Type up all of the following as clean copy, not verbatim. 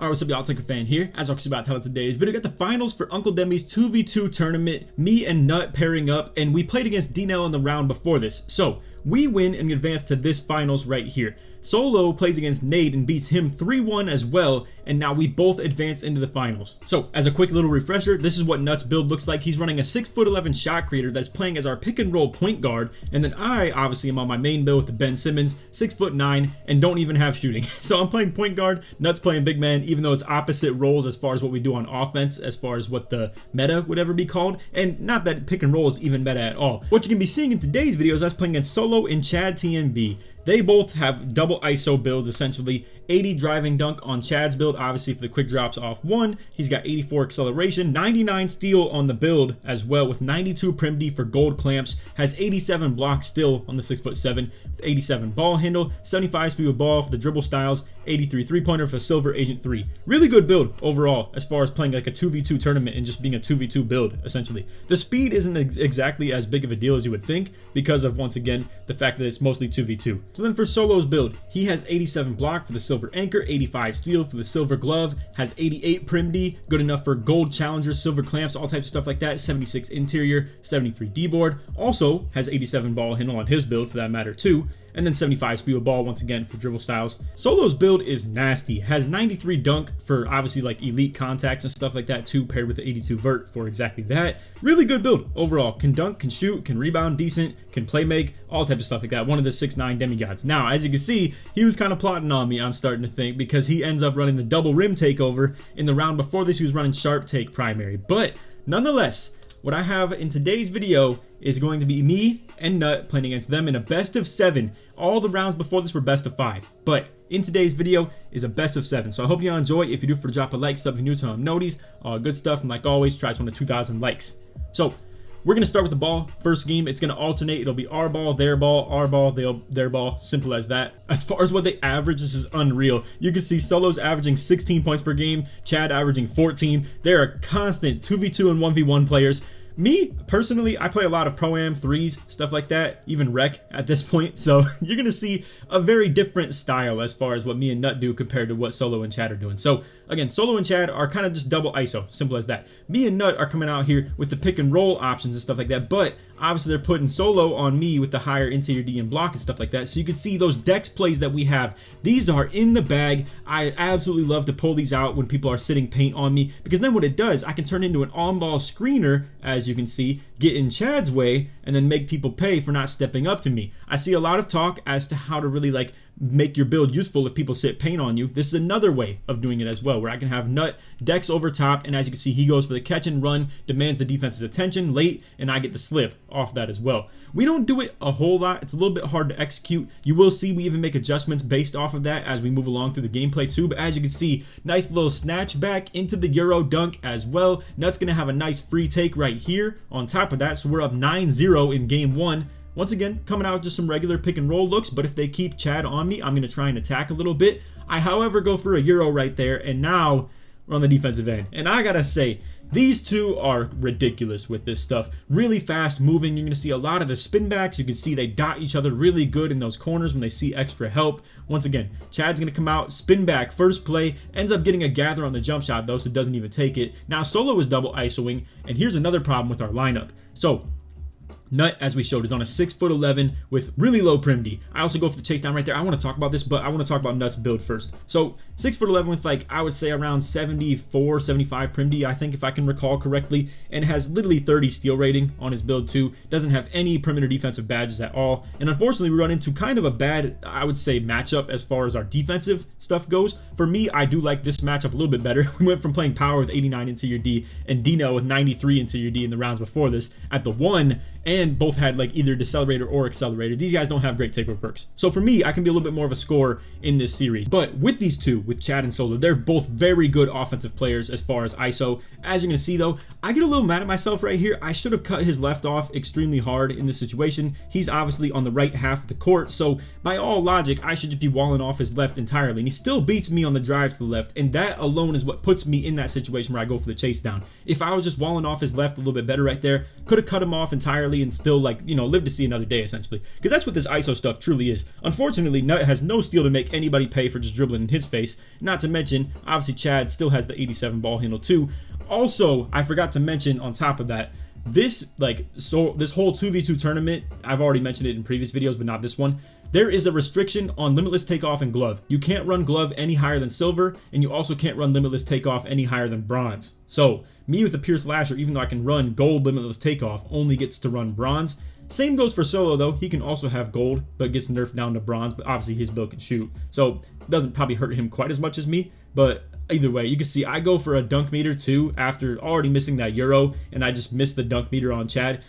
Alright, what's up y'all, it's LakerFan here. As I was about to tell today's video, got the finals for Uncle Demi's 2v2 tournament, me and Nut pairing up, and we played against D-Nell in the round before this. So, we win and advance to this finals right here. Solo plays against Nate and beats him 3-1 as well, and now we both advance into the finals. So, as a quick little refresher, this is what Nut's build looks like. He's running a 6'11" shot creator that's playing as our pick and roll point guard, and then I obviously am on my main build with the Ben Simmons, 6'9", and don't even have shooting. So I'm playing point guard, Nut's playing big man, even though it's opposite roles as far as what we do on offense, as far as what the meta would ever be called, and not that pick and roll is even meta at all. What you can be seeing in today's video is us playing against Solo and Chad TMB. They both have double ISO builds, essentially 80 driving dunk on Chad's build, obviously for the quick drops off 1. He's got 84 acceleration, 99 steal on the build as well, with 92 prim D for gold clamps, has 87 blocks still on the 6'7", 87 ball handle, 75 speed with ball for the dribble styles, 83 3-pointer for Silver Agent 3. Really good build overall as far as playing like a 2v2 tournament and just being a 2v2 build, essentially. The speed isn't exactly as big of a deal as you would think because of, once again, the fact that it's mostly 2v2. So then for Solo's build, he has 87 block for the silver anchor, 85 steal for the silver glove, has 88 prim D, good enough for gold challengers, silver clamps, all types of stuff like that, 76 interior, 73 D board, also has 87 ball handle on his build for that matter too, and then 75 speed with ball once again for dribble styles. Solo's build is nasty, has 93 dunk for obviously like elite contacts and stuff like that too, paired with the 82 vert for exactly that. Really good build overall, can dunk, can shoot, can rebound decent, can play make, all types of stuff like that. One of the 6'9" demigods. Now, as you can see, he was kind of plotting on me, I'm starting to think, because he ends up running the double rim takeover. In the round before this, he was running sharp take primary. But nonetheless, what I have in today's video is going to be me and Nut playing against them in a best of 7. All the rounds before this were best of 5, but in today's video is a best of 7. So I hope you all enjoy. If you do, for drop a like, sub if you're new to noties, all good stuff, and like always, try to one to 2,000 likes. So we're gonna start with the ball. First game, it's gonna alternate. It'll be our ball, their ball, their ball. Simple as that. As far as what they average, this is unreal. You can see Solo's averaging 16 points per game, Chad averaging 14. They're a constant 2v2 and 1v1 players. Me, personally, I play a lot of Pro-Am 3s, stuff like that, even Rec at this point, so you're going to see a very different style as far as what me and Nut do compared to what Solo and Chad are doing. So, again, Solo and Chad are kind of just double ISO, simple as that. Me and Nut are coming out here with the pick and roll options and stuff like that, but obviously they're putting Solo on me with the higher interior D and block and stuff like that, so you can see those dex plays that we have. These are in the bag. I absolutely love to pull these out when people are sitting paint on me, because then what it does, I can turn into an on-ball screener, as you can see, get in Chad's way, and then make people pay for not stepping up to me. I see a lot of talk as to how to really like make your build useful if people sit paint on you. This is another way of doing it as well, where I can have Nut dex over top, and as you can see, he goes for the catch and run, demands the defense's attention late, and I get the slip off that as well. We don't do it a whole lot. It's a little bit hard to execute. You will see we even make adjustments based off of that as we move along through the gameplay too, but as you can see, nice little snatch back into the Euro dunk as well. Nut's gonna have a nice free take right here on top of that, so we're up 9-0 in game 1. Once again, coming out with just some regular pick and roll looks, but if they keep Chad on me, I'm going to try and attack a little bit. I, however, go for a Euro right there, and now we're on the defensive end. And I gotta say, these two are ridiculous with this stuff. Really fast moving. You're going to see a lot of the spin backs. You can see they dot each other really good in those corners when they see extra help. Once again, Chad's going to come out, spin back, first play, ends up getting a gather on the jump shot though, so doesn't even take it. Now Solo is double ISOing, and here's another problem with our lineup. So Nut, as we showed, is on a 6'11" with really low prim D. I also go for the chase down right there. I want to talk about this, but I want to talk about Nut's build first. So 6'11" with like, I would say around 74, 75 prim D, I think, if I can recall correctly, and has literally 30 steal rating on his build too. Doesn't have any perimeter defensive badges at all. And unfortunately, we run into kind of a bad, I would say, matchup as far as our defensive stuff goes. For me, I do like this matchup a little bit better. We went from playing power with 89 interior D and D-Nell with 93 interior D in the rounds before this at the 1, and both had like either decelerator or accelerator. These guys don't have great takeover perks. So for me, I can be a little bit more of a scorer in this series. But with these two, with Chad and Solo, they're both very good offensive players as far as ISO. As you're going to see though, I get a little mad at myself right here. I should have cut his left off extremely hard in this situation. He's obviously on the right half of the court, so by all logic, I should just be walling off his left entirely. And he still beats me on the drive to the left, and that alone is what puts me in that situation where I go for the chase down. If I was just walling off his left a little bit better right there, could have cut him off entirely and still, like, you know, live to see another day, essentially. Because that's what this ISO stuff truly is. Unfortunately, Nut has no steal to make anybody pay for just dribbling in his face. Not to mention, obviously, Chad still has the 87 ball handle too. Also, I forgot to mention on top of that, this whole 2v2 tournament, I've already mentioned it in previous videos, but not this one. There is a restriction on limitless takeoff and glove. You can't run glove any higher than silver, and you also can't run limitless takeoff any higher than bronze. So me with the Pure Slasher, even though I can run gold limitless takeoff, only gets to run bronze. Same goes for Solo though. He can also have gold, but gets nerfed down to bronze, but obviously his build can shoot. So it doesn't probably hurt him quite as much as me, but either way, you can see I go for a dunk meter too after already missing that Euro, and I just missed the dunk meter on Chad.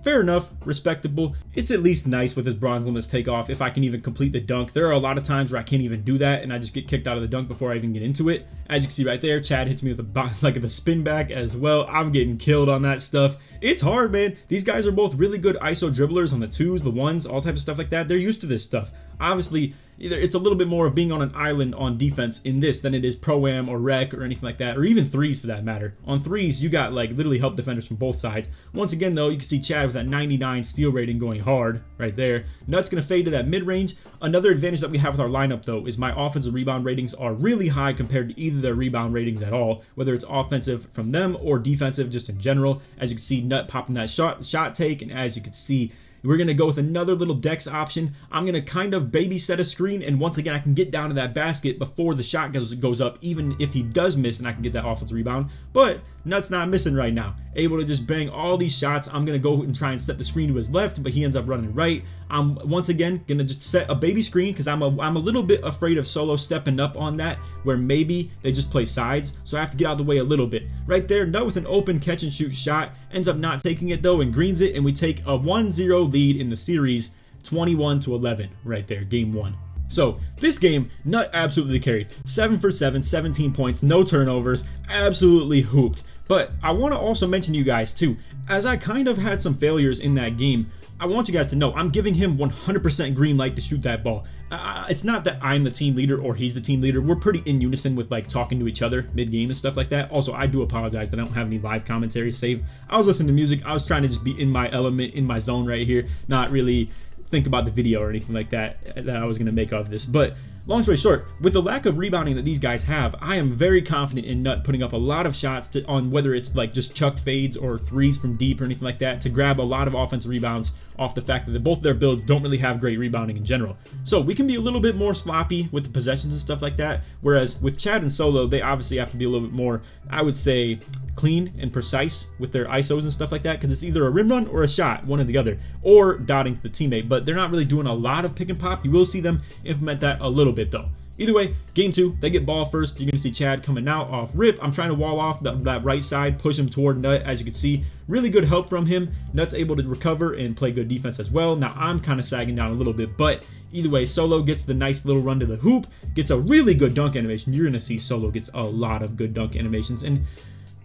Fair enough, respectable. It's at least nice with his bronze limitless takeoff if I can even complete the dunk. There are a lot of times where I can't even do that and I just get kicked out of the dunk before I even get into it. As you can see right there, Chad hits me with the spin back as well. I'm getting killed on that stuff. It's hard, man. These guys are both really good ISO dribblers on the 2s, the 1s, all types of stuff like that. They're used to this stuff. Obviously, it's a little bit more of being on an island on defense in this than it is Pro-Am or Rec or anything like that, or even 3s for that matter. On 3s, you got like literally help defenders from both sides. Once again though, you can see Chad with that 99 steal rating going hard right there. Nut's gonna fade to that mid-range. Another advantage that we have with our lineup though is my offensive rebound ratings are really high compared to either their rebound ratings at all, whether it's offensive from them or defensive just in general. As you can see, Nut popping that shot take, and as you can see, we're going to go with another little Dex option. I'm going to kind of babysit a screen, and once again, I can get down to that basket before the shot goes up, even if he does miss, and I can get that offensive rebound. But Nut's not missing right now. Able to just bang all these shots. I'm going to go and try and set the screen to his left, but he ends up running right. I'm once again going to just set a baby screen because I'm a little bit afraid of Solo stepping up on that, where maybe they just play sides. So I have to get out of the way a little bit. Right there, Nut with an open catch and shoot shot. Ends up not taking it though and greens it, and we take a 1-0 lead in the series, 21-11 right there, game 1. So this game, Nut absolutely carried. 7 for 7, 17 points, no turnovers, absolutely hooped. But I want to also mention to you guys too, as I kind of had some failures in that game, I want you guys to know I'm giving him 100% green light to shoot that ball. It's not that I'm the team leader or he's the team leader. We're pretty in unison with like talking to each other mid-game and stuff like that. Also, I do apologize that I don't have any live commentary saved. I was listening to music. I was trying to just be in my element, in my zone right here, not really think about the video or anything like that I was going to make of this. But long story short, with the lack of rebounding that these guys have, I am very confident in Nut putting up a lot of shots on whether it's like just chucked fades or 3s from deep or anything like that to grab a lot of offensive rebounds off the fact that both their builds don't really have great rebounding in general. So we can be a little bit more sloppy with the possessions and stuff like that, whereas with Chad and Solo, they obviously have to be a little bit more, I would say, clean and precise with their ISOs and stuff like that, because it's either a rim run or a shot, one or the other, or dotting to the teammate. But they're not really doing a lot of pick and pop. You will see them implement that a little bit though. Either way, game 2, they get ball first. You're going to see Chad coming out off rip. I'm trying to wall off that right side, push him toward Nut. As you can see, really good help from him. Nut's able to recover and play good defense as well. Now I'm kind of sagging down a little bit, but either way, Solo gets the nice little run to the hoop, gets a really good dunk animation. You're going to see Solo gets a lot of good dunk animations, and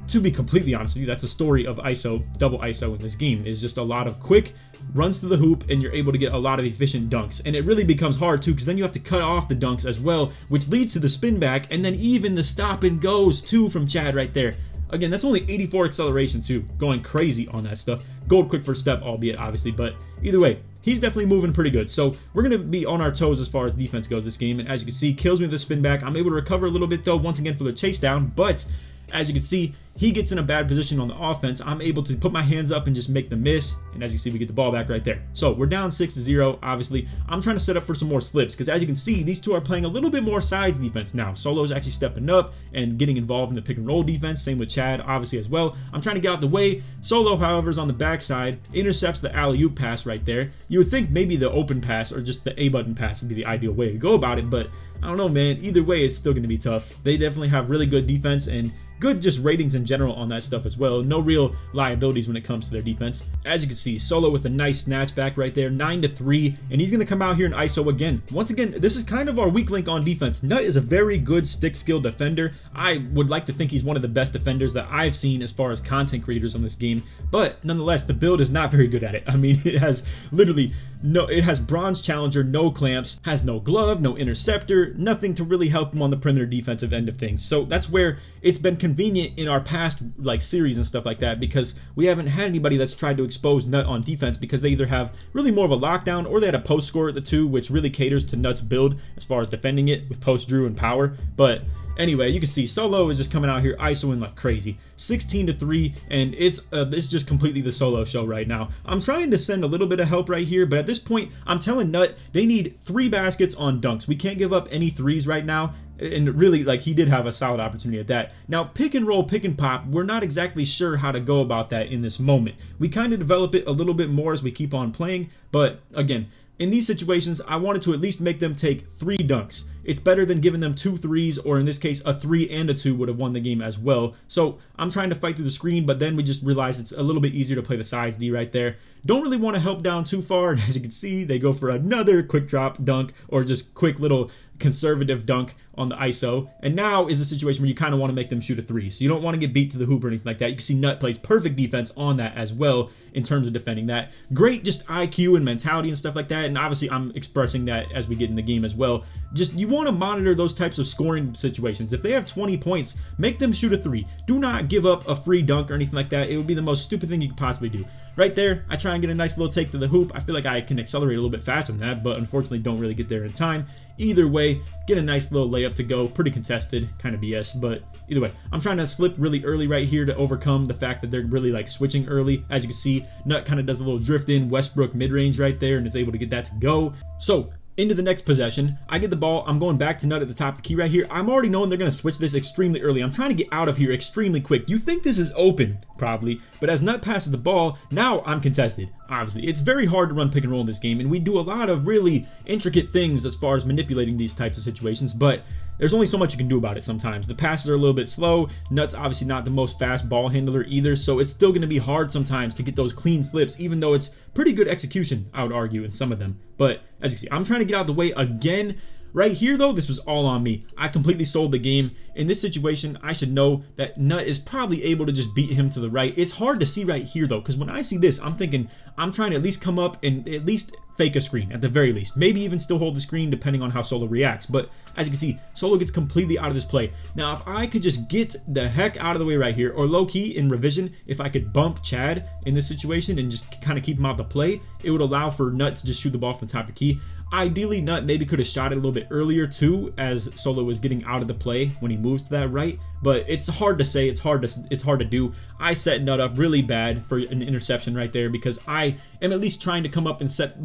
to be completely honest with you, that's the story of ISO, double ISO in this game, is just a lot of quick runs to the hoop, and you're able to get a lot of efficient dunks. And it really becomes hard too, because then you have to cut off the dunks as well, which leads to the spin back, and then even the stop and goes too from Chad right there. Again, that's only 84 acceleration too, going crazy on that stuff. Gold quick first step, albeit obviously, but either way, he's definitely moving pretty good. So we're going to be on our toes as far as defense goes this game, and as you can see, kills me with the spin back. I'm able to recover a little bit though, once again for the chase down, but as you can see, he gets in a bad position on the offense. I'm able to put my hands up and just make the miss. And as you see, we get the ball back right there. So we're down 6-0, obviously. I'm trying to set up for some more slips because as you can see, these two are playing a little bit more sides defense now. Solo's actually stepping up and getting involved in the pick and roll defense. Same with Chad, obviously, as well. I'm trying to get out the way. Solo, however, is on the backside, intercepts the alley-oop pass right there. You would think maybe the open pass or just the A-button pass would be the ideal way to go about it, but I don't know, man. Either way, it's still going to be tough. They definitely have really good defense and good just ratings in general on that stuff as well. No real liabilities when it comes to their defense. As you can see, Solo with a nice snatch back right there, 9-3, and he's going to come out here and ISO again. Once again, this is kind of our weak link on defense. Nut is a very good stick skill defender. I would like to think he's one of the best defenders that I've seen as far as content creators on this game, but nonetheless, the build is not very good at it. I mean, it has literally it has bronze challenger, no clamps, has no glove, no interceptor, nothing to really help him on the perimeter defensive end of things. So that's where it's been convenient in our past like series and stuff like that, because we haven't had anybody that's tried to expose Nut on defense, because they either have really more of a lockdown or they had a post score at the 2, which really caters to Nut's build as far as defending it with post drew and power. But anyway, you can see Solo is just coming out here isoing like crazy, 16-3, and it's just completely the Solo show right now. I'm trying to send a little bit of help right here, but at this point, I'm telling Nut they need 3 baskets on dunks. We can't give up any 3s right now. And really, like, he did have a solid opportunity at that. Now, pick and roll, pick and pop, we're not exactly sure how to go about that in this moment. We kind of develop it a little bit more as we keep on playing, but again, in these situations, I wanted to at least make them take 3 dunks. It's better than giving them 2 threes, or in this case, a 3 and a 2 would have won the game as well. So I'm trying to fight through the screen, but then we just realized it's a little bit easier to play the sides D right there. Don't really want to help down too far, and as you can see, they go for another quick drop dunk, or just quick little conservative dunk on the ISO. And now is a situation where you kind of want to make them shoot a 3. So you don't want to get beat to the hoop or anything like that. You can see Nut plays perfect defense on that as well in terms of defending that. Great just IQ and mentality and stuff like that. And obviously I'm expressing that as we get in the game as well. Just you want to monitor those types of scoring situations. If they have 20 points, make them shoot a 3. Do not give up a free dunk or anything like that. It would be the most stupid thing you could possibly do. Right there, I try and get a nice little take to the hoop. I feel like I can accelerate a little bit faster than that, but unfortunately don't really get there in time. Either way, get a nice little layup to go. Pretty contested, kind of BS, but either way, I'm trying to slip really early right here to overcome the fact that they're really like switching early. As you can see, Nut kind of does a little drift in Westbrook mid-range right there and is able to get that to go. So into the next possession, I get the ball. I'm going back to Nut at the top of the key right here. I'm already knowing they're going to switch this extremely early. I'm trying to get out of here extremely quick. You think this is open, probably, but as Nut passes the ball, now I'm contested. Obviously, it's very hard to run pick and roll in this game, and we do a lot of really intricate things as far as manipulating these types of situations, but there's only so much you can do about it sometimes. The passes are a little bit slow. Nut's obviously not the most fast ball handler either, so it's still going to be hard sometimes to get those clean slips, even though it's pretty good execution, I would argue, in some of them. But as you can see, I'm trying to get out of the way again. Right here, though, this was all on me. I completely sold the game. In this situation, I should know that Nut is probably able to just beat him to the right. It's hard to see right here, though, because when I see this, I'm thinking I'm trying to at least come up and at least fake a screen, at the very least. Maybe even still hold the screen, depending on how Solo reacts. But as you can see, Solo gets completely out of this play. Now, if I could just get the heck out of the way right here, or low-key in revision, if I could bump Chad in this situation and just kind of keep him out of the play, it would allow for Nut to just shoot the ball from the top of the key. Ideally, Nut maybe could have shot it a little bit earlier too, as Solo was getting out of the play when he moves to that right. But it's hard to say. It's hard to do. I set Nut up really bad for an interception right there, because I am at least trying to come up and set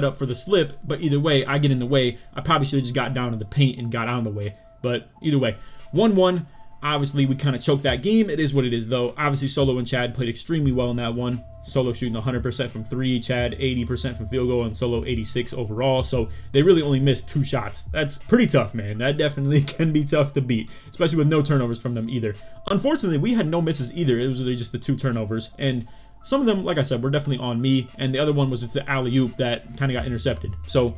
up for the slip. But either way, I get in the way. I probably should have just got down to the paint and got out of the way. But either way, 1-1. Obviously, we kind of choked that game. It is what it is, though. Obviously, Solo and Chad played extremely well in that one. Solo shooting 100% from 3, Chad 80% from field goal, and Solo 86 overall. So they really only missed 2 shots. That's pretty tough, man. That definitely can be tough to beat, especially with no turnovers from them either. Unfortunately, we had no misses either. It was really just the 2 turnovers. And some of them, like I said, were definitely on me. And the other one was just the alley-oop that kind of got intercepted. So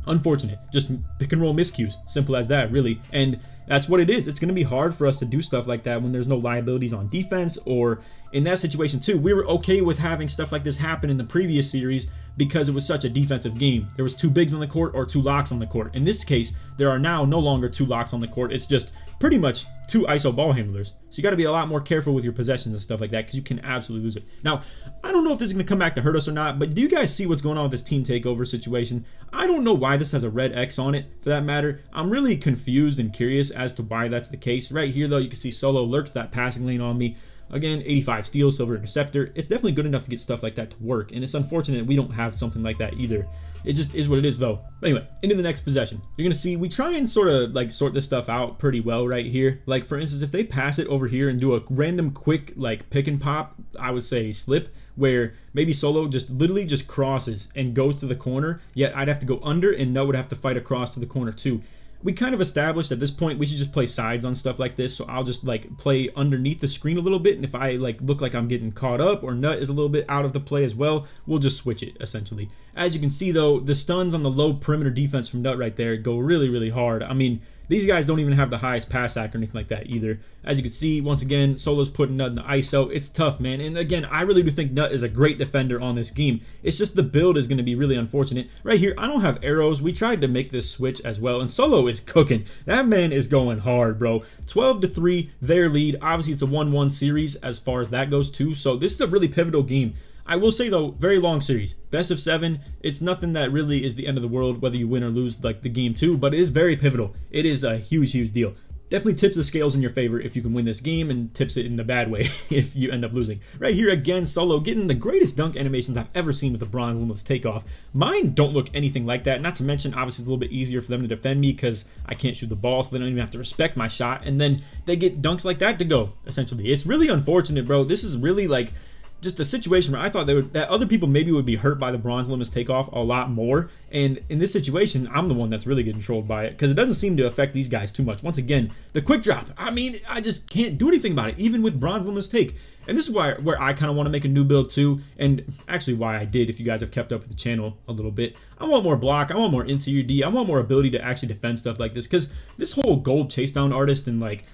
unfortunate. Just pick and roll miscues. Simple as that, really. And that's what it is. It's going to be hard for us to do stuff like that when there's no liabilities on defense, or in that situation too. We were okay with having stuff like this happen in the previous series because it was such a defensive game. There was 2 bigs on the court or 2 locks on the court. In this case, there are now no longer 2 locks on the court. It's just pretty much 2 ISO ball handlers. So you got to be a lot more careful with your possessions and stuff like that, because you can absolutely lose it. Now, I don't know if this is going to come back to hurt us or not, but do you guys see what's going on with this team takeover situation? I don't know why this has a red X on it, for that matter. I'm really confused and curious as to why that's the case. Right here, though, you can see Solo lurks that passing lane on me. Again, 85 steals, silver interceptor. It's definitely good enough to get stuff like that to work, and it's unfortunate we don't have something like that either. It just is what it is, though. But anyway, into the next possession. You're going to see we try and sort of like sort this stuff out pretty well right here. Like, for instance, if they pass it over here and do a random quick like pick and pop, I would say slip, where maybe Solo just literally just crosses and goes to the corner, yet I'd have to go under and Nut would have to fight across to the corner too. We kind of established at this point we should just play sides on stuff like this, so I'll just like play underneath the screen a little bit, and if I like look like I'm getting caught up or Nut is a little bit out of the play as well, we'll just switch it essentially. As you can see, though, the stuns on the low perimeter defense from Nut right there go really hard. I mean, These guys don't even have the highest pass act or anything like that either. As you can see, once again, Solo's putting Nut in the ISO. It's tough, man. And again, I really do think Nut is a great defender on this game. It's just the build is going to be really unfortunate. Right here, I don't have arrows. We tried to make this switch as well, and Solo is cooking. That man is going hard, bro. 12-3, their lead. Obviously, it's a 1-1 series as far as that goes too. So this is a really pivotal game. I will say though, very long series, best of 7. It's nothing that really is the end of the world whether you win or lose like the game 2, but it is very pivotal. It is a huge deal. Definitely tips the scales in your favor if you can win this game, and tips it in the bad way if you end up losing. Right here again, Solo getting the greatest dunk animations I've ever seen with the bronze limbless takeoff. Mine don't look anything like that. Not to mention, obviously it's a little bit easier for them to defend me because I can't shoot the ball, so they don't even have to respect my shot. And then they get dunks like that to go, essentially. It's really unfortunate, bro. This is really like just a situation where I thought that other people maybe would be hurt by the bronze limits takeoff a lot more, and in this situation I'm the one that's really getting trolled by it because it doesn't seem to affect these guys too much. Once again, the quick drop, I mean, I just can't do anything about it even with bronze limits take. And this is where I kind of want to make a new build too, and actually why I did, if you guys have kept up with the channel a little bit. I want more block, I want more interior D, I want more ability to actually defend stuff like this, because this whole gold chase down artist and like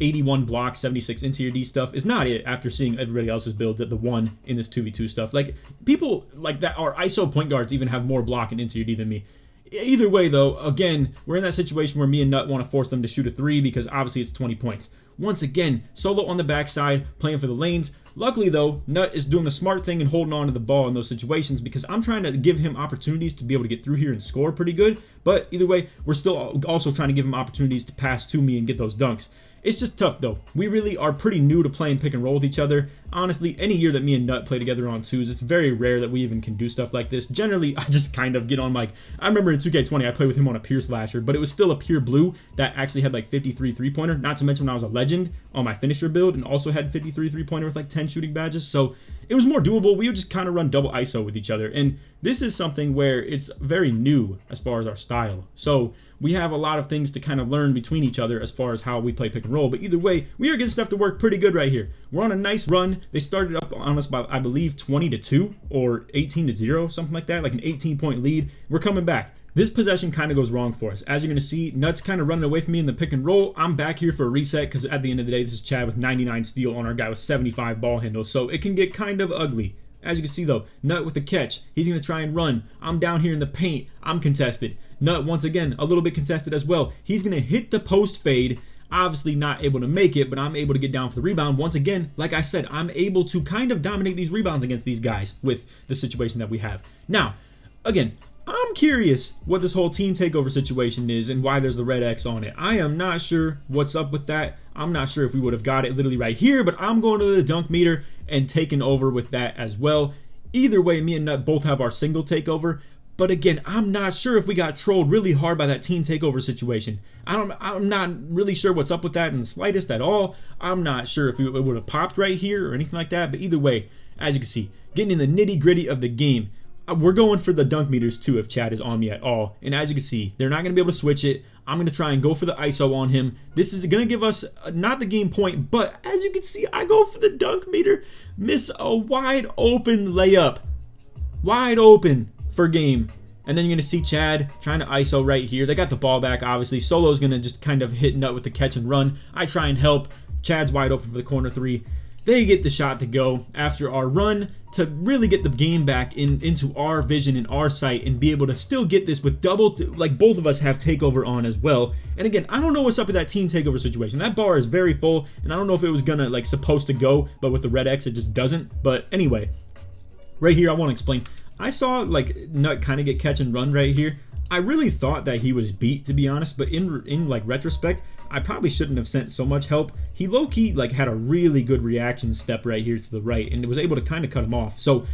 81 block, 76 interior D stuff is not it after seeing everybody else's builds at the 1 in this 2v2 stuff. Like, people like that are ISO point guards even have more block and interior D than me. Either way though, again, we're in that situation where me and Nut want to force them to shoot a 3 because obviously it's 20 points. Once again, Solo on the backside, playing for the lanes. Luckily though, Nut is doing the smart thing and holding on to the ball in those situations because I'm trying to give him opportunities to be able to get through here and score pretty good. But either way, we're still also trying to give him opportunities to pass to me and get those dunks. It's just tough though. We really are pretty new to playing pick and roll with each other. Honestly, any year that me and Nut play together on 2s, it's very rare that we even can do stuff like this. Generally, I just kind of get on like, I remember in 2K20 I played with him on a pure slasher, but it was still a pure blue that actually had like 53 3-pointer. Not to mention when I was a legend on my finisher build and also had 53 3-pointer with like 10 shooting badges. So it was more doable. We would just kind of run double ISO with each other. And this is something where it's very new as far as our style. So we have a lot of things to kind of learn between each other as far as how we play pick and roll. But either way, we are getting stuff to work pretty good right here. We're on a nice run. They started up on us by, I believe, 20-2 or 18-0, something like that, like an 18-point lead. We're coming back. This possession kind of goes wrong for us. As you're going to see, Nut's kind of running away from me in the pick and roll. I'm back here for a reset because at the end of the day, this is Chad with 99 steal on our guy with 75 ball handles. So it can get kind of ugly. As you can see though, Nut with the catch. He's going to try and run. I'm down here in the paint. I'm contested. Nut, once again, a little bit contested as well. He's going to hit the post fade. Obviously not able to make it, but I'm able to get down for the rebound. Once again, like I said, I'm able to kind of dominate these rebounds against these guys with the situation that we have. Now, again, I'm curious what this whole team takeover situation is and why there's the red X on it. I am not sure what's up with that. I'm not sure if we would have got it literally right here, but I'm going to the dunk meter and taking over with that as well. Either way, me and Nut both have our single takeover. But again, I'm not sure if we got trolled really hard by that team takeover situation. I'm not really sure what's up with that in the slightest at all. I'm not sure if it would have popped right here or anything like that. But either way, as you can see, getting in the nitty gritty of the game. We're going for the dunk meters too if Chad is on me at all. And as you can see, they're not going to be able to switch it. I'm going to try and go for the ISO on him. This is going to give us not the game point, but as you can see, I go for the dunk meter. Miss a wide open layup. Wide open for game. And then you're going to see Chad trying to ISO right here. They got the ball back, obviously. Solo's going to just kind of hit Nut with the catch and run. I try and help. Chad's wide open for the corner 3. They get the shot to go after our run to really get the game back into our vision and our sight and be able to still get this with like both of us have takeover on as well. And again, I don't know what's up with that team takeover situation. That bar is very full and I don't know if it was gonna like supposed to go, but with the red X it just doesn't. But anyway, right here I want to explain. I saw like Nut kind of get catch and run right here. I really thought that he was beat, to be honest, but in like retrospect, I probably shouldn't have sent so much help. He low-key like had a really good reaction step right here to the right and was able to kind of cut him off. So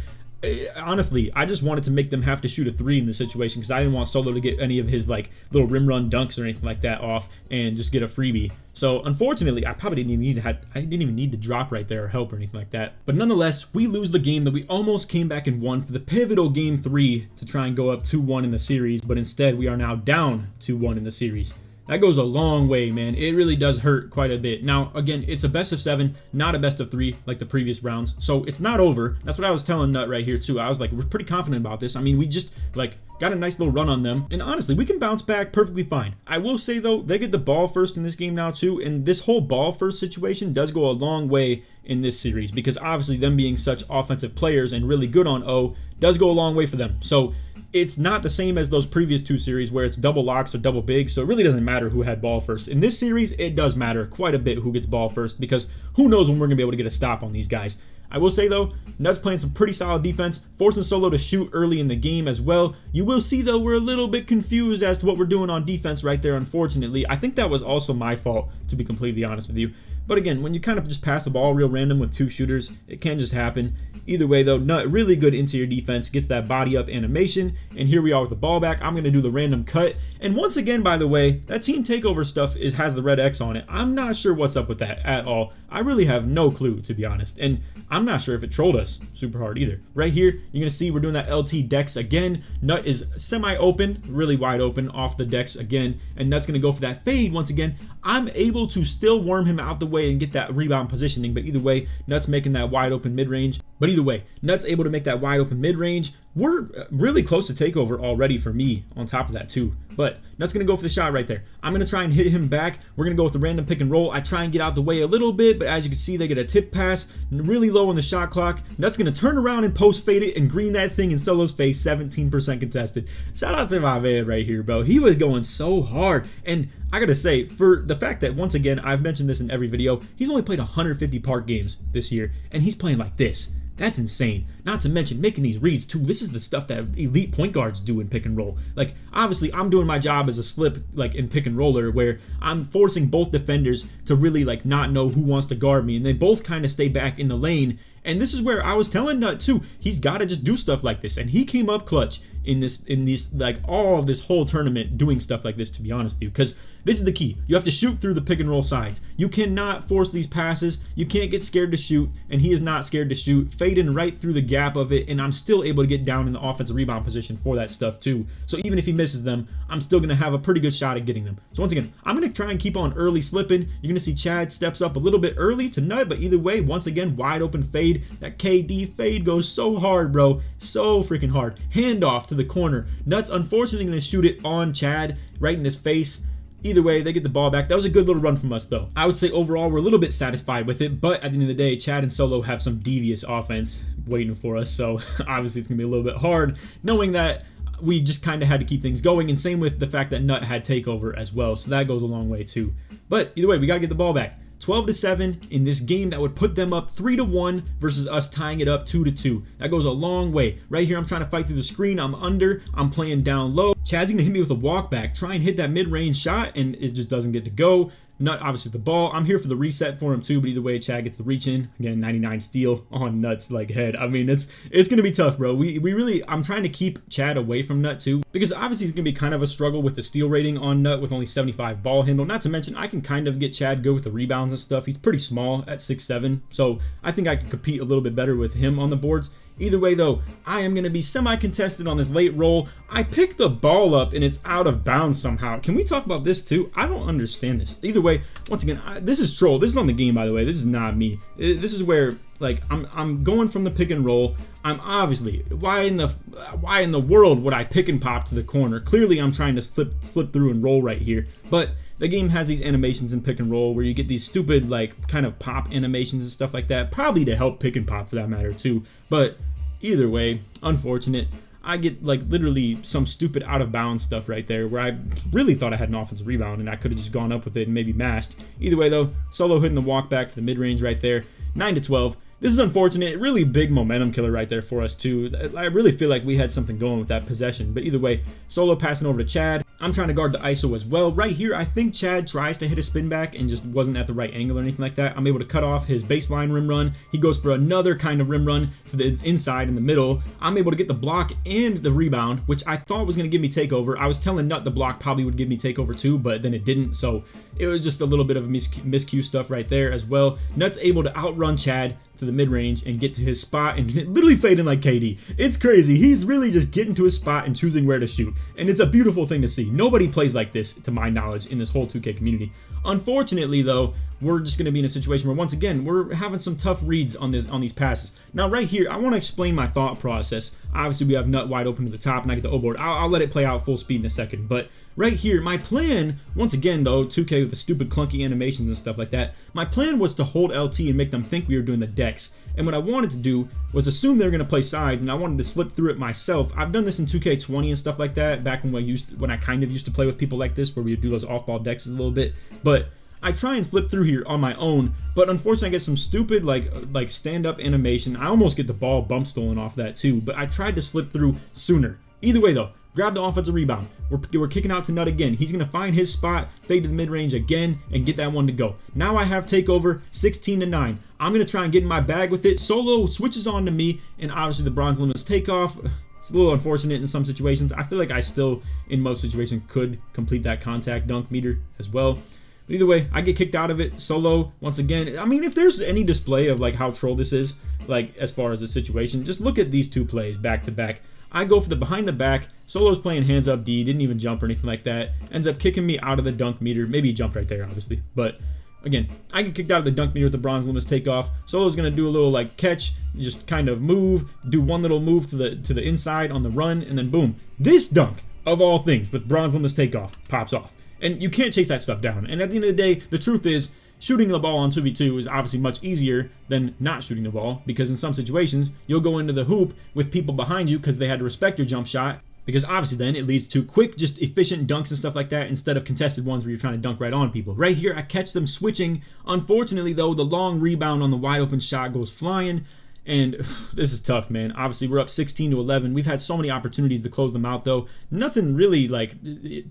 honestly, I just wanted to make them have to shoot a 3 in this situation because I didn't want Solo to get any of his like little rim run dunks or anything like that off and just get a freebie. So unfortunately, I probably didn't even need to drop right there or help or anything like that. But nonetheless, we lose the game that we almost came back and won for the pivotal game 3 to try and go up 2-1 in the series, but instead we are now down 2-1 in the series. That goes a long way, man. It really does hurt quite a bit. Now, again, it's a best of 7, not a best of 3 like the previous rounds. So it's not over. That's what I was telling Nut right here too. I was like, we're pretty confident about this. I mean, we just like got a nice little run on them. And honestly, we can bounce back perfectly fine. I will say though, they get the ball first in this game now too. And this whole ball first situation does go a long way in this series, because obviously them being such offensive players and really good on O does go a long way for them. So it's not the same as those previous 2 series where it's double locks or double bigs, so it really doesn't matter who had ball first. In this series, it does matter quite a bit who gets ball first, because who knows when we're going to be able to get a stop on these guys. I will say though, Nut's playing some pretty solid defense, forcing Solo to shoot early in the game as well. You will see though, we're a little bit confused as to what we're doing on defense right there, unfortunately. I think that was also my fault, to be completely honest with you. But again, when you kind of just pass the ball real random with 2 shooters, it can just happen. Either way though, Nut really good interior defense, gets that body up animation, and here we are with the ball back. I'm going to do the random cut. And once again, by the way, that team takeover stuff has the red X on it. I'm not sure what's up with that at all. I really have no clue, to be honest. And I'm not sure if it trolled us super hard either. Right here, you're going to see we're doing that LT Dex again. Nut is semi-open, really wide open off the Dex again. And Nut's going to go for that fade once again. I'm able to still worm him out the way and get that rebound positioning. But either way, Nut's making that wide open mid-range. But either way, Nut's able to make that wide open mid-range. We're really close to takeover already for me on top of that too. But Nut's going to go for the shot right there. I'm going to try and hit him back. We're going to go with the random pick and roll. I try and get out the way a little bit, but as you can see, they get a tip pass really low on the shot clock. Nut's going to turn around and post fade it and green that thing in Solo's face, 17% contested. Shout out to my man right here, bro. He was going so hard. And I got to say, for the fact that, once again, I've mentioned this in every video, he's only played 150 park games this year, and he's playing like this. That's insane. Not to mention making these reads too. This is the stuff that elite point guards do in pick and roll. Like, obviously I'm doing my job as a slip, like in pick and roller, where I'm forcing both defenders to really like not know who wants to guard me, and they both kind of stay back in the lane. And this is where I was telling Nut too, he's got to just do stuff like this, and he came up clutch in these like all of this whole tournament doing stuff like this, to be honest with you, because this is the key. You have to shoot through the pick and roll sides. You cannot force these passes. You can't get scared to shoot, and he is not scared to shoot. Fading right through the gap of it, and I'm still able to get down in the offensive rebound position for that stuff too. So even if he misses them, I'm still going to have a pretty good shot at getting them. So once again, I'm going to try and keep on early slipping. You're going to see Chad steps up a little bit early to Nut, but either way, once again, wide open fade. That KD fade goes so hard, bro. So freaking hard. Handoff to the corner. Nut's unfortunately going to shoot it on Chad right in his face. Either way, they get the ball back. That was a good little run from us, though. I would say overall, we're a little bit satisfied with it, but at the end of the day, Chad and Solo have some devious offense waiting for us, so obviously it's going to be a little bit hard, knowing that we just kind of had to keep things going, and same with the fact that Nut had takeover as well, so that goes a long way, too. But either way, we got to get the ball back. 12-7 in this game that would put them up 3-1 versus us tying it up 2-2. That goes a long way. Right here, I'm trying to fight through the screen. I'm under. I'm playing down low. Chad's going to hit me with a walk back. Try and hit that mid-range shot, and it just doesn't get to go. Nut obviously with the ball. I'm here for the reset for him too, but either way, Chad gets the reach in. Again, 99 steal on Nut's like head. I mean, it's gonna be tough, bro. We really, I'm trying to keep Chad away from Nut too, because obviously it's gonna be kind of a struggle with the steal rating on Nut with only 75 ball handle. Not to mention, I can kind of get Chad good with the rebounds and stuff. He's pretty small at 6'7", so I think I can compete a little bit better with him on the boards. Either way, though, I am going to be semi-contested on this late roll. I pick the ball up, and it's out of bounds somehow. Can we talk about this, too? I don't understand this. Either way, once again, this is troll. This is on the game, by the way. This is not me. This is where, like, I'm going from the pick and roll. I'm obviously, why in the world would I pick and pop to the corner? Clearly, I'm trying to slip through and roll right here. But the game has these animations in pick and roll where you get these stupid, like, kind of pop animations and stuff like that. Probably to help pick and pop for that matter, too. But either way, unfortunate. I get like literally some stupid out of bounds stuff right there where I really thought I had an offensive rebound and I could have just gone up with it and maybe mashed. Either way though, Solo hitting the walk back for the mid-range right there. 9-12. This is unfortunate. Really big momentum killer right there for us too. I really feel like we had something going with that possession. But either way, Solo passing over to Chad. I'm trying to guard the ISO as well. Right here, I think Chad tries to hit a spin back and just wasn't at the right angle or anything like that. I'm able to cut off his baseline rim run. He goes for another kind of rim run to the inside in the middle. I'm able to get the block and the rebound, which I thought was going to give me takeover. I was telling Nut the block probably would give me takeover too, but then it didn't. So it was just a little bit of miscue stuff right there as well. Nuts able to outrun Chad to the mid-range and get to his spot and literally fading like KD. It's crazy. He's really just getting to his spot and choosing where to shoot. And it's a beautiful thing to see. Nobody plays like this, to my knowledge, in this whole 2K community. Unfortunately, though, we're just going to be in a situation where, once again, we're having some tough reads on these passes. Now, right here, I want to explain my thought process. Obviously, we have Nut wide open to the top, and I get the O-board. I'll let it play out full speed in a second. But right here, my plan, once again, though, 2K with the stupid clunky animations and stuff like that, my plan was to hold LT and make them think we were doing the decks. And what I wanted to do was assume they were going to play sides, and I wanted to slip through it myself. I've done this in 2K20 and stuff like that, back when I kind of used to play with people like this, where we would do those off-ball decks a little bit. But I try and slip through here on my own, but unfortunately I get some stupid like stand-up animation. I almost get the ball bump stolen off that too, but I tried to slip through sooner. Either way though, grab the offensive rebound. We're kicking out to Nut again. He's going to find his spot, fade to the mid-range again, and get that one to go. Now I have takeover 16-9. I'm going to try and get in my bag with it. Solo switches on to me, and obviously the bronze limits takeoff. It's a little unfortunate in some situations. I feel like I still, in most situations, could complete that contact dunk meter as well. But either way, I get kicked out of it. Solo, once again, I mean, if there's any display of like how troll this is, like as far as the situation, just look at these two plays back to back. I go for the behind the back. Solo's playing hands up D, didn't even jump or anything like that. Ends up kicking me out of the dunk meter. Maybe he jumped right there, obviously. But again, I get kicked out of the dunk meter with the bronze limits takeoff. Solo's gonna do a little like catch, just kind of move, do one little move to the inside on the run, and then boom. This dunk, of all things, with bronze limits takeoff, pops off. And you can't chase that stuff down. And at the end of the day, the truth is, shooting the ball on 2v2 is obviously much easier than not shooting the ball, because in some situations, you'll go into the hoop with people behind you because they had to respect your jump shot, because obviously then it leads to quick, just efficient dunks and stuff like that instead of contested ones where you're trying to dunk right on people. Right here, I catch them switching. Unfortunately, though, the long rebound on the wide open shot goes flying. And this is tough, man. Obviously, we're up 16-11. We've had so many opportunities to close them out, though. Nothing really, like,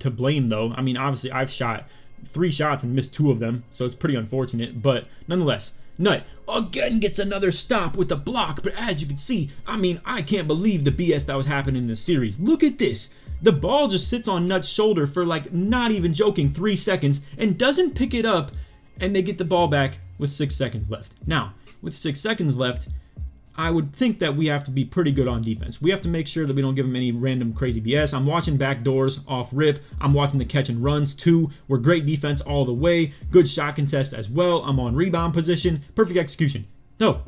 to blame, though. I mean, obviously, I've shot 3 shots and missed 2 of them, so it's pretty unfortunate. But nonetheless, Nut again gets another stop with a block. But as you can see, I mean, I can't believe the BS that was happening in this series. Look at this. The ball just sits on Nut's shoulder for, like, not even joking, 3 seconds and doesn't pick it up, and they get the ball back with 6 seconds left. Now, with 6 seconds left, I would think that we have to be pretty good on defense. We have to make sure that we don't give them any random crazy BS. I'm watching back doors off rip. I'm watching the catch and runs too. We're great defense all the way. Good shot contest as well. I'm on rebound position. Perfect execution. No,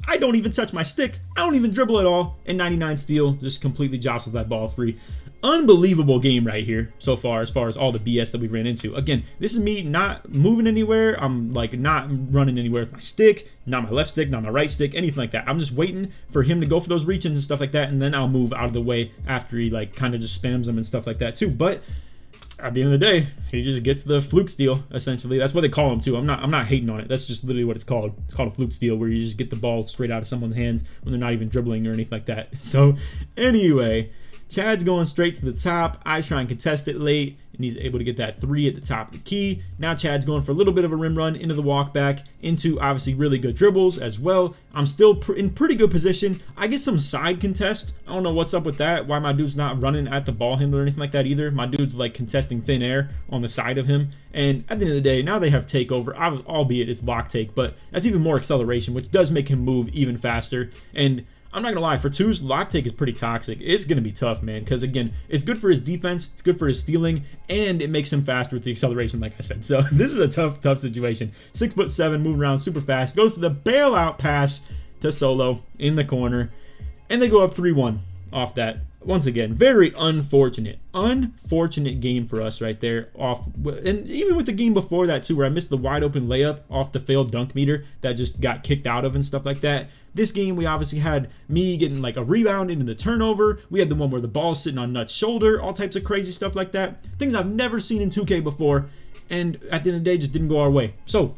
I don't even touch my stick. I don't even dribble at all. And 99 steal just completely jostles that ball free. Unbelievable game right here so far as all the BS that we've ran into. Again, this is me not moving anywhere. I'm like not running anywhere with my stick, not my left stick, not my right stick, anything like that. I'm just waiting for him to go for those reach-ins and stuff like that, and then I'll move out of the way after he like kind of just spams them and stuff like that too. But at the end of the day, he just gets the fluke steal, essentially. That's what they call him too. I'm not hating on it. That's just literally what it's called. It's called a fluke steal, where you just get the ball straight out of someone's hands when they're not even dribbling or anything like that. So anyway, Chad's going straight to the top. I try and contest it late, and he's able to get that 3 at the top of the key. Now Chad's going for a little bit of a rim run into the walk back, into obviously really good dribbles as well. I'm still in pretty good position. I get some side contest. I don't know what's up with that, why my dude's not running at the ball handler or anything like that either. My dude's like contesting thin air on the side of him. And at the end of the day, now they have takeover, albeit it's lock take, but that's even more acceleration, which does make him move even faster. And I'm not gonna lie, for 2's lock take is pretty toxic. It's gonna be tough, man, because again, it's good for his defense, it's good for his stealing, and it makes him faster with the acceleration, like I said. So this is a tough situation. 6'7", moving around super fast, goes for the bailout pass to Solo in the corner, and they go up 3-1 off that. Once again, very unfortunate game for us right there. And even with the game before that too, where I missed the wide open layup off the failed dunk meter that just got kicked out of and stuff like that. This game, we obviously had me getting like a rebound into the turnover. We had the one where the ball's sitting on Nut's shoulder, all types of crazy stuff like that. Things I've never seen in 2K before, and at the end of the day, just didn't go our way. So,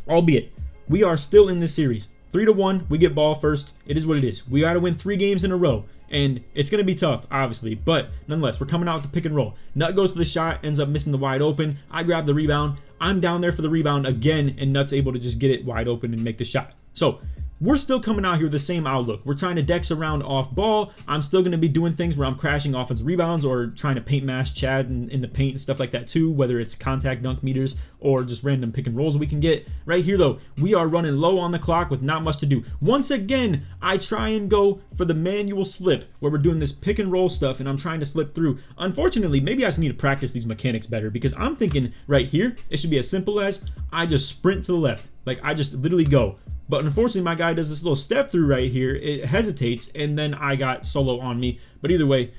albeit, we are still in this series. 3-1, we get ball first. It is what it is. We got to win 3 games in a row. And it's going to be tough, obviously. But nonetheless, we're coming out with the pick and roll. Nut goes for the shot, ends up missing the wide open. I grab the rebound. I'm down there for the rebound again, and Nut's able to just get it wide open and make the shot. So we're still coming out here with the same outlook. We're trying to dex around off ball. I'm still going to be doing things where I'm crashing offensive rebounds or trying to paint mash Chad in the paint and stuff like that too, whether it's contact dunk meters or just random pick and rolls we can get. Right here though, we are running low on the clock with not much to do. Once again, I try and go for the manual slip where we're doing this pick and roll stuff and I'm trying to slip through. Unfortunately, maybe I just need to practice these mechanics better, because I'm thinking right here, it should be as simple as I just sprint to the left. Like I just literally go. But unfortunately, my guy does this little step through right here. It hesitates, and then I got solo on me. But either way,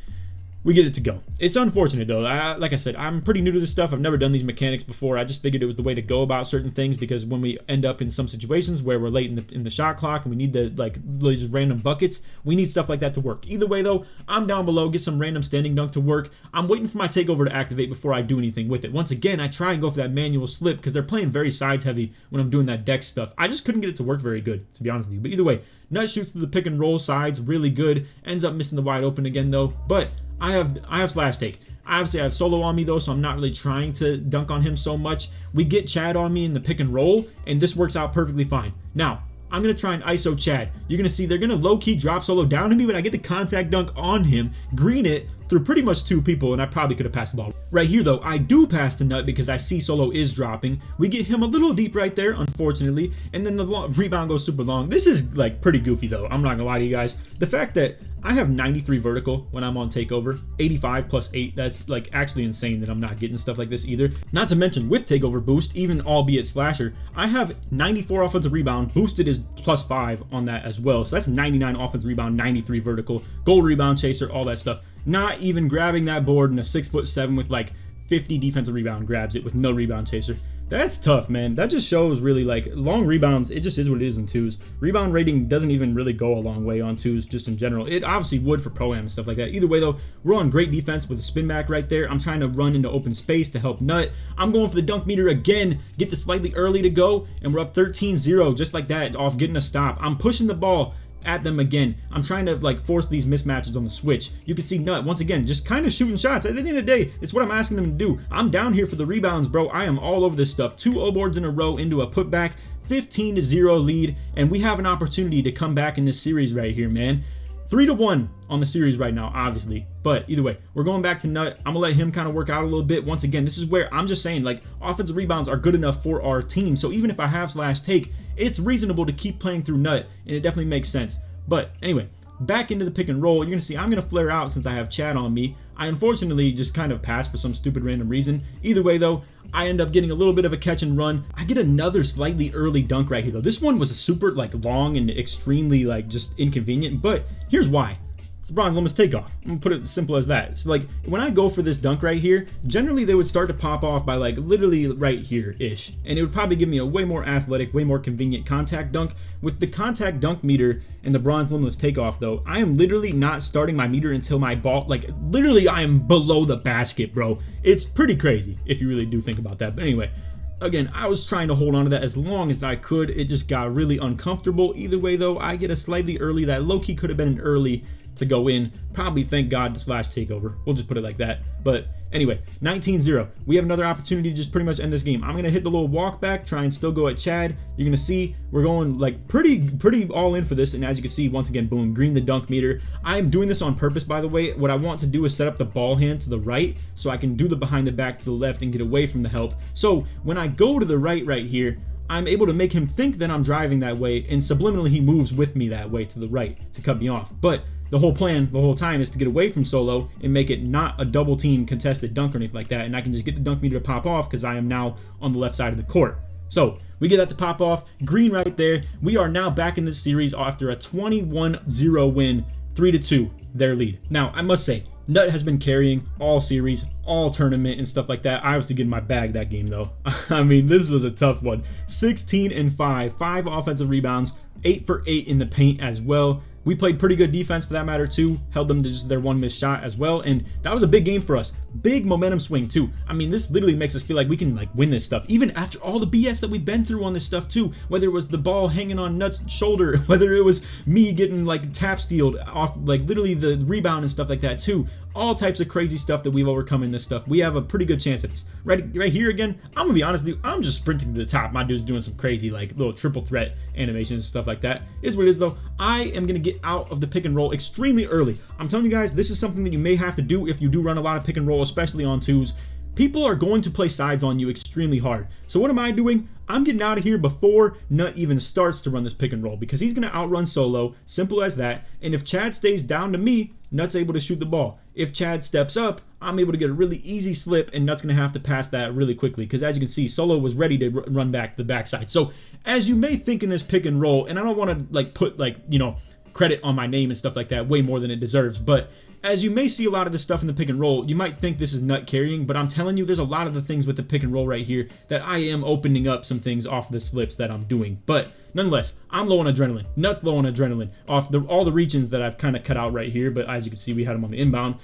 we get it to go. It's unfortunate though. Like I said, I'm pretty new to this stuff. I've never done these mechanics before. I just figured it was the way to go about certain things, because when we end up in some situations where we're late in the shot clock and we need the like just random buckets, we need stuff like that to work. Either way though, I'm down below, get some random standing dunk to work. I'm waiting for my takeover to activate before I do anything with it. Once again, I try and go for that manual slip because they're playing very sides heavy when I'm doing that deck stuff. I just couldn't get it to work very good, to be honest with you. But either way, Nut shoots to the pick and roll sides really good. Ends up missing the wide open again though. But I have slash take. Obviously, I have solo on me though, so I'm not really trying to dunk on him so much. We get Chad on me in the pick and roll, and this works out perfectly fine. Now, I'm going to try and ISO Chad. You're going to see they're going to low-key drop solo down to me, but I get the contact dunk on him, green it through pretty much two people, and I probably could have passed the ball. Right here, though, I do pass to Nut because I see solo is dropping. We get him a little deep right there, unfortunately, and then the rebound goes super long. This is, like, pretty goofy, though. I'm not going to lie to you guys. The fact that I have 93 vertical when I'm on takeover, 85 plus 8, that's, like, actually insane that I'm not getting stuff like this either. Not to mention, with takeover boost, even albeit slasher, I have 94 offensive rebound, boosted is plus 5 on that as well. So that's 99 offensive rebound, 93 vertical, gold rebound chaser, all that stuff. Not even grabbing that board, and a 6'7" with like 50 defensive rebound grabs it with no rebound chaser. That's tough, man. That just shows really, like, long rebounds, it just is what it is in twos. Rebound rating doesn't even really go a long way on twos just in general. It obviously would for pro-am and stuff like that. Either way though, we're on great defense with a spin back right there. I'm trying to run into open space to help Nut. I'm going for the dunk meter again, get the slightly early to go, and we're up 13-0 just like that off getting a stop. I'm pushing the ball at them again. I'm trying to like force these mismatches on the switch. You can see Nut once again just kind of shooting shots. At the end of the day, it's what I'm asking them to do. I'm down here for the rebounds, bro. I am all over this stuff. 2 O boards in a row into a putback, 15-0 lead, and we have an opportunity to come back in this series right here, man. 3-1 on the series right now, obviously. But either way, we're going back to Nut. I'm going to let him kind of work out a little bit. Once again, this is where I'm just saying, like, offensive rebounds are good enough for our team. So even if I have slash take, it's reasonable to keep playing through Nut, and it definitely makes sense. But anyway, back into the pick and roll. You're going to see I'm going to flare out since I have Chad on me. I unfortunately just kind of passed for some stupid random reason. Either way though, I end up getting a little bit of a catch and run. I get another slightly early dunk right here though. This one was a super like long and extremely like just inconvenient, but here's why. It's LeBron's limits takeoff. I'm gonna put it as simple as that. So like when I go for this dunk right here, generally they would start to pop off by like literally right here-ish. And it would probably give me a way more athletic, way more convenient contact dunk. With the contact dunk meter and the bronze limitless takeoff though, I am literally not starting my meter until my ball, like literally I am below the basket, bro. It's pretty crazy if you really do think about that. But anyway, again, I was trying to hold on to that as long as I could. It just got really uncomfortable. Either way though, I get a slightly early, that low-key could have been an early to go in. Probably thank God to slash takeover. We'll just put it like that. But anyway, 19-0. We have another opportunity to just pretty much end this game. I'm going to hit the little walk back, try and still go at Chad. You're going to see we're going like pretty all in for this. And as you can see, once again, boom, green the dunk meter. I am doing this on purpose, by the way. What I want to do is set up the ball hand to the right so I can do the behind the back to the left and get away from the help. So when I go to the right here, I'm able to make him think that I'm driving that way, and subliminally he moves with me that way to the right to cut me off. But the whole plan, the whole time, is to get away from solo and make it not a double team contested dunk or anything like that, and I can just get the dunk meter to pop off because I am now on the left side of the court. So we get that to pop off, green right there. We are now back in this series after a 21-0 win, 3-2 their lead. Now I must say, Nut has been carrying all series, all tournament and stuff like that. I was to get in my bag that game though. I mean, this was a tough one. 16-5, 5 offensive rebounds, 8 for 8 in the paint as well. we played pretty good defense for that matter too, held them to just their one missed shot as well, and that was a big game for us. Big momentum swing too. I mean, this literally makes us feel like we can like win this stuff, even after all the BS that we've been through on this stuff too, whether it was the ball hanging on Nut's shoulder, whether it was me getting like tap stealed off, like literally the rebound and stuff like that too. All types of crazy stuff that we've overcome in this stuff. We have a pretty good chance at this. Right here again, I'm gonna be honest with you, I'm just sprinting to the top. My dude's doing some crazy like little triple threat animations and stuff like that. Is what it is though. I am gonna get out of the pick and roll extremely early. I'm telling you guys, this is something that you may have to do if you do run a lot of pick and roll, especially on twos. People are going to play sides on you extremely hard. So what am I doing? I'm getting out of here before Nut even starts to run this pick and roll, because he's going to outrun Solo. Simple as that. And if Chad stays down to me, Nut's able to shoot the ball. If Chad steps up, I'm able to get a really easy slip, and Nut's going to have to pass that really quickly, because as you can see, Solo was ready to run back to the backside. So as you may think in this pick and roll, and I don't want to like put like, you know, credit on my name and stuff like that way more than it deserves, but as you may see a lot of this stuff in the pick and roll, you might think this is Nut carrying, but I'm telling you, there's a lot of the things with the pick and roll right here that I am opening up some things off the slips that I'm doing. But nonetheless, I'm low on adrenaline. Nut's low on adrenaline off all the reach-ins that I've kind of cut out right here, but as you can see, we had them on the inbound.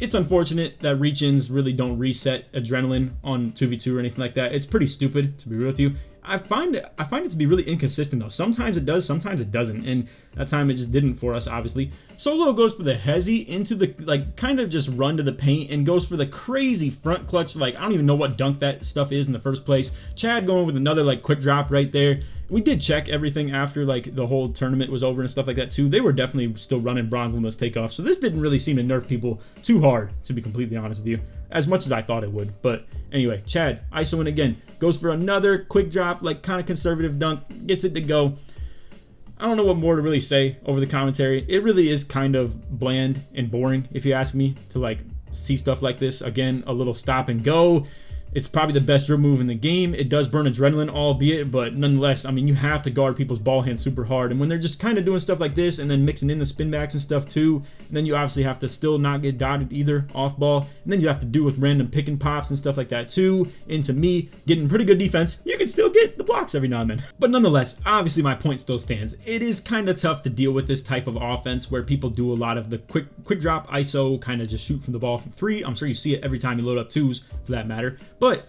It's unfortunate that reach-ins really don't reset adrenaline on 2v2 or anything like that. It's pretty stupid, to be real with you. I find it to be really inconsistent though. Sometimes it does, sometimes it doesn't, and that time it just didn't for us, obviously. Solo goes for the hezzy into the, like, kind of just run to the paint and goes for the crazy front clutch. Like, I don't even know what dunk that stuff is in the first place. Chad going with another, like, quick drop right there. We did check everything after, like, the whole tournament was over and stuff like that, too. They were definitely still running bronze limos takeoff, so this didn't really seem to nerf people too hard, to be completely honest with you, as much as I thought it would. But anyway, Chad, ISO in again, goes for another quick drop, like, kind of conservative dunk, gets it to go. I don't know what more to really say over the commentary. It really is kind of bland and boring, if you ask me, to, like, see stuff like this. Again, a little stop and go. It's probably the best drill move in the game. It does burn adrenaline, albeit, but nonetheless, I mean, you have to guard people's ball hands super hard. And when they're just kind of doing stuff like this and then mixing in the spin backs and stuff too, and then you obviously have to still not get dotted either off ball. And then you have to do with random pick and pops and stuff like that too. Into me getting pretty good defense, you can still get the blocks every now and then. But nonetheless, obviously my point still stands. It is kind of tough to deal with this type of offense where people do a lot of the quick drop ISO, kind of just shoot from the ball from three. I'm sure you see it every time you load up twos for that matter. But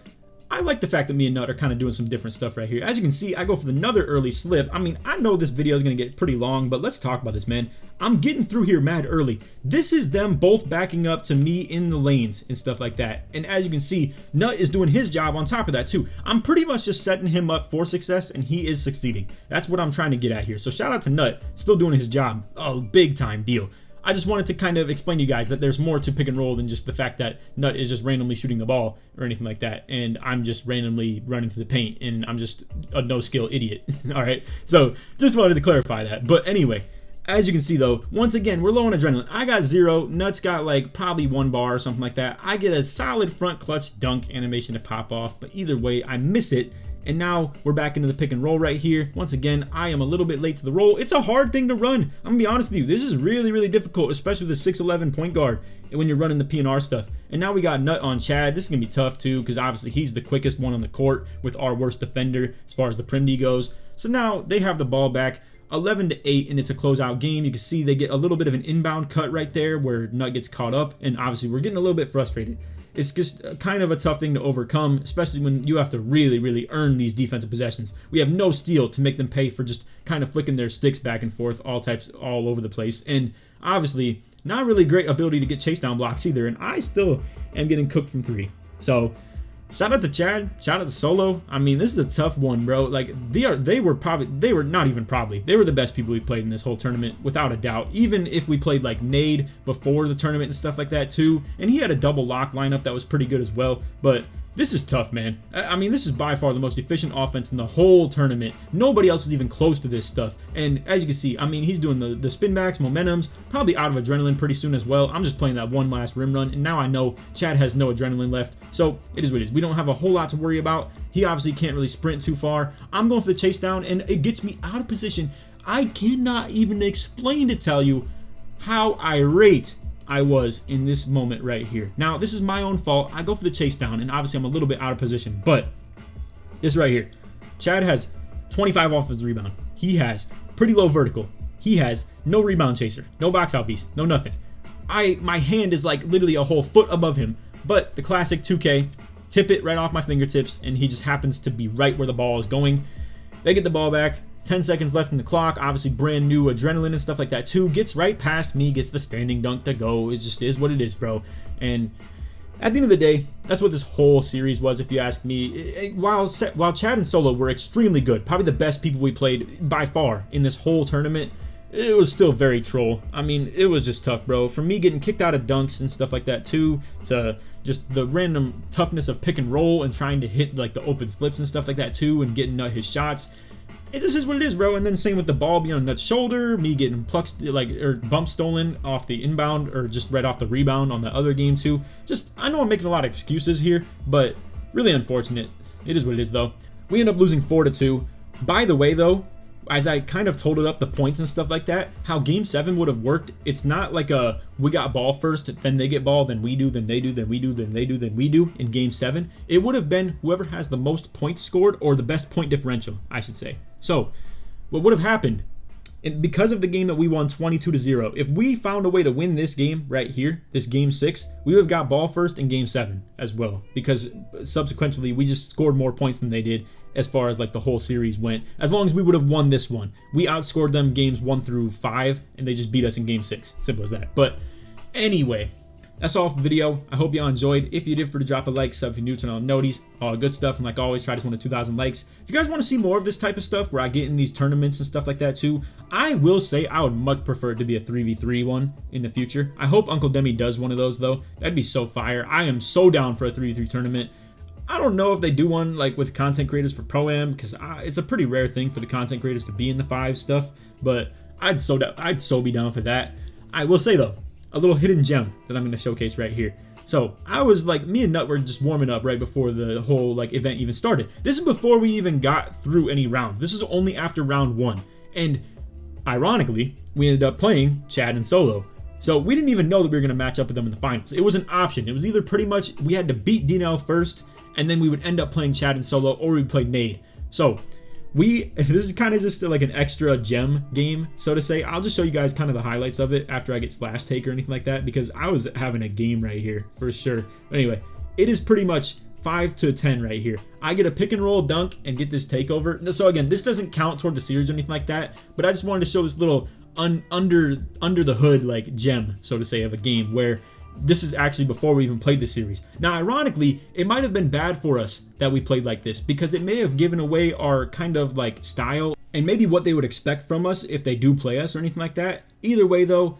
I like the fact that me and Nut are kind of doing some different stuff right here. As you can see, I go for another early slip. I mean, I know this video is going to get pretty long, but let's talk about this, man. I'm getting through here mad early. This is them both backing up to me in the lanes and stuff like that. And as you can see, Nut is doing his job on top of that too. I'm pretty much just setting him up for success, and he is succeeding. That's what I'm trying to get at here. So shout out to Nut, still doing his job. A big time deal. I just wanted to kind of explain to you guys that there's more to pick and roll than just the fact that Nut is just randomly shooting the ball or anything like that, and I'm just randomly running to the paint, and I'm just a no-skill idiot. All right, so just wanted to clarify that. But anyway, as you can see though, once again, we're low on adrenaline. I got 0, Nut's got like probably 1 bar or something like that. I get a solid front clutch dunk animation to pop off, but either way, I miss it. And now we're back into the pick and roll right here. Once again, I am a little bit late to the roll. It's a hard thing to run. I'm gonna be honest with you. This is really, really difficult, especially with the 6'11" point guard when you're running the PNR stuff. And now we got Nut on Chad. This is gonna be tough too, because obviously he's the quickest one on the court with our worst defender as far as the Prim D goes. So now they have the ball back. 11-8, and it's a closeout game. You can see they get a little bit of an inbound cut right there where Nut gets caught up, and obviously we're getting a little bit frustrated. It's just kind of a tough thing to overcome, especially when you have to really, really earn these defensive possessions. We have no steal to make them pay for just kind of flicking their sticks back and forth, all over the place. And obviously, not really great ability to get chase down blocks either, and I still am getting cooked from 3. So shout out to Chad, shout out to Solo. I mean, this is a tough one, bro. Like, they were the best people we've played in this whole tournament, without a doubt. Even if we played like Nade before the tournament and stuff like that too, and he had a double lock lineup that was pretty good as well. But this is tough, man. I mean, this is by far the most efficient offense in the whole tournament. Nobody else is even close to this stuff. And as you can see, I mean, he's doing the spin backs, momentums, probably out of adrenaline pretty soon as well. I'm just playing that one last rim run, and now I know Chad has no adrenaline left. So it is what it is. We don't have a whole lot to worry about. He obviously can't really sprint too far. I'm going for the chase down, and it gets me out of position. I cannot even explain to tell you how irate I was in this moment right here. Now, this is my own fault. I go for the chase down, and obviously I'm a little bit out of position, but this right here, Chad has 25 offensive rebound. He has pretty low vertical, He has no rebound chaser, no box out beast, no nothing. My hand is like literally a whole foot above him, but the classic 2K, tip it right off my fingertips, and he just happens to be right where the ball is going. They get the ball back, 10 seconds left in the clock, obviously brand new adrenaline and stuff like that too, gets right past me, gets the standing dunk to go. It just is what it is, bro. And at the end of the day, that's what this whole series was, if you ask me. While Chad and Solo were extremely good, probably the best people we played by far in this whole tournament, it was still very troll. I mean, it was just tough, bro. From me getting kicked out of dunks and stuff like that too, to just the random toughness of pick and roll and trying to hit like the open slips and stuff like that too, and getting his shots. It just is what it is, bro. And then same with the ball being on Nut's shoulder, me getting plucked, like, or bump stolen off the inbound, or just right off the rebound on the other game too. Just, I know I'm making a lot of excuses here, but really unfortunate. It is what it is, though. We end up losing 4-2. By the way, though, as I kind of totaled up the points and stuff like that, how Game 7 would have worked, it's not like a we got ball first, then they get ball, then we do, then they do, then we do, then they do, then we do in Game 7. It would have been whoever has the most points scored, or the best point differential, I should say. So, what would have happened, and because of the game that we won 22-0, if we found a way to win this game right here, this Game 6, we would have got ball first in Game 7 as well, because subsequently we just scored more points than they did as far as like the whole series went. As long as we would have won this one, we outscored them games 1 through 5, and they just beat us in Game 6. Simple as that. But anyway, that's all for the video. I hope y'all enjoyed. If you did, for to drop a like, sub if you're new, turn on noties, all the good stuff. And like always, try to win to 2,000 likes. If you guys want to see more of this type of stuff where I get in these tournaments and stuff like that too, I will say I would much prefer it to be a 3v3 one in the future. I hope Uncle Demi does one of those though. That'd be so fire. I am so down for a 3v3 tournament. I don't know if they do one like with content creators for Pro-Am, because it's a pretty rare thing for the content creators to be in the 5 stuff, but I'd so be down for that. I will say though, a little hidden gem that I'm going to showcase right here. So I was like, me and Nut were just warming up right before the whole like event even started. This is before we even got through any rounds. This was only after round 1, and ironically, we ended up playing Chad and Solo. So we didn't even know that we were going to match up with them in the finals. It was an option. It was either pretty much we had to beat Dino first, and then we would end up playing Chad and Solo, or we'd play Nade. So this is kind of just like an extra gem game, so to say. I'll just show you guys kind of the highlights of it after I get slash take or anything like that, because I was having a game right here for sure. But anyway, it is pretty much 5-10 right here. I get a pick and roll dunk and get this takeover. So again, this doesn't count toward the series or anything like that, but I just wanted to show this little under the hood like gem, so to say, of a game where this is actually before we even played the series. Now, ironically, it might have been bad for us that we played like this, because it may have given away our kind of like style and maybe what they would expect from us if they do play us or anything like that. Either way though,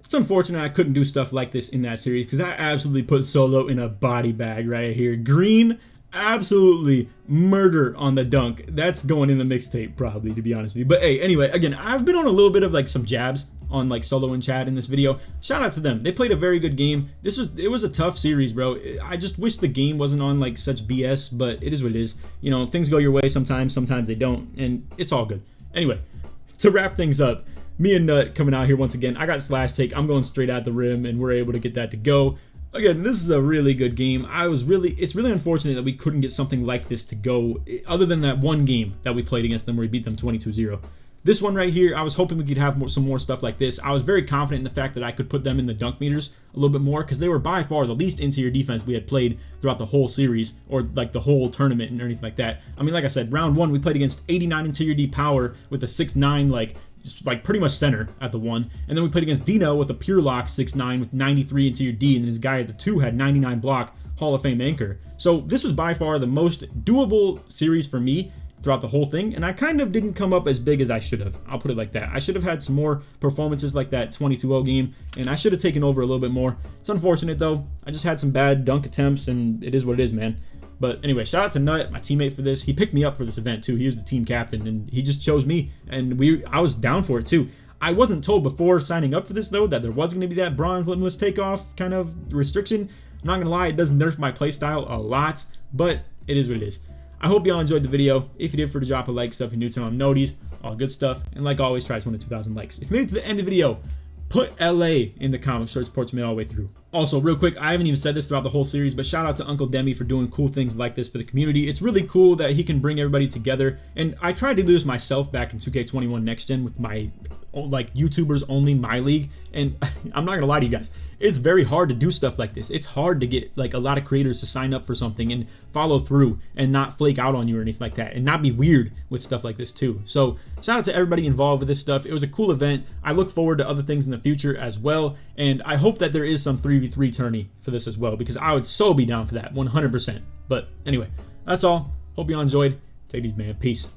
it's unfortunate I couldn't do stuff like this in that series, because I absolutely put Solo in a body bag right here. Green, absolutely murder on the dunk. That's going in the mixtape probably, to be honest with you. But hey, anyway, again, I've been on a little bit of like some jabs on like Solo and Chad in this video. Shout out to them. They played a very good game. It was a tough series, bro. I just wish the game wasn't on like such BS, but it is what it is. You know, things go your way sometimes they don't, and it's all good. Anyway, to wrap things up, me and Nut coming out here once again. I got slash take. I'm going straight at the rim, and we're able to get that to go. Again, this is a really good game. It's really unfortunate that we couldn't get something like this to go, other than that one game that we played against them where we beat them 22-0. This one right here, I was hoping we could have some more stuff like this. I was very confident in the fact that I could put them in the dunk meters a little bit more, because they were by far the least interior defense we had played throughout the whole series, or like the whole tournament and anything like that. I mean, like I said, round 1 we played against 89 interior D power with a 6'9", like pretty much center at the 1, and then we played against Dino with a pure lock 6'9" with 93 interior D, and his guy at the 2 had 99 block, Hall of Fame anchor. So this was by far the most doable series for me throughout the whole thing, and I kind of didn't come up as big as I should have. I'll put it like that. I should have had some more performances like that 22-0 game, and I should have taken over a little bit more. It's unfortunate though. I just had some bad dunk attempts, and it is what it is, man. But anyway, shout out to Nut, my teammate, for this. He picked me up for this event too. He was the team captain, and he just chose me, and I was down for it too. I wasn't told before signing up for this though that there was going to be that bronze limitless takeoff kind of restriction. I'm not gonna lie, it does nerf my playstyle a lot, but it is what it is. I hope y'all enjoyed the video. If you did, for to drop a like, stuff you new, turn on noties, all good stuff. And like always, try to win to 2,000 likes. If you made it to the end of the video, put LA in the comments. Show support me all the way through. Also, real quick, I haven't even said this throughout the whole series, but shout out to Uncle Demi for doing cool things like this for the community. It's really cool that he can bring everybody together. And I tried to do this myself back in 2K21 Next Gen with my like YouTubers only my league, and I'm not gonna lie to you guys, it's very hard to do stuff like this. It's hard to get like a lot of creators to sign up for something and follow through and not flake out on you or anything like that, and not be weird with stuff like this too. So shout out to everybody involved with this stuff. It was a cool event. I look forward to other things in the future as well, and I hope that there is some 3v3 tourney for this as well, because I would so be down for that 100%. But anyway, that's all. Hope you all enjoyed. Take these, man. Peace.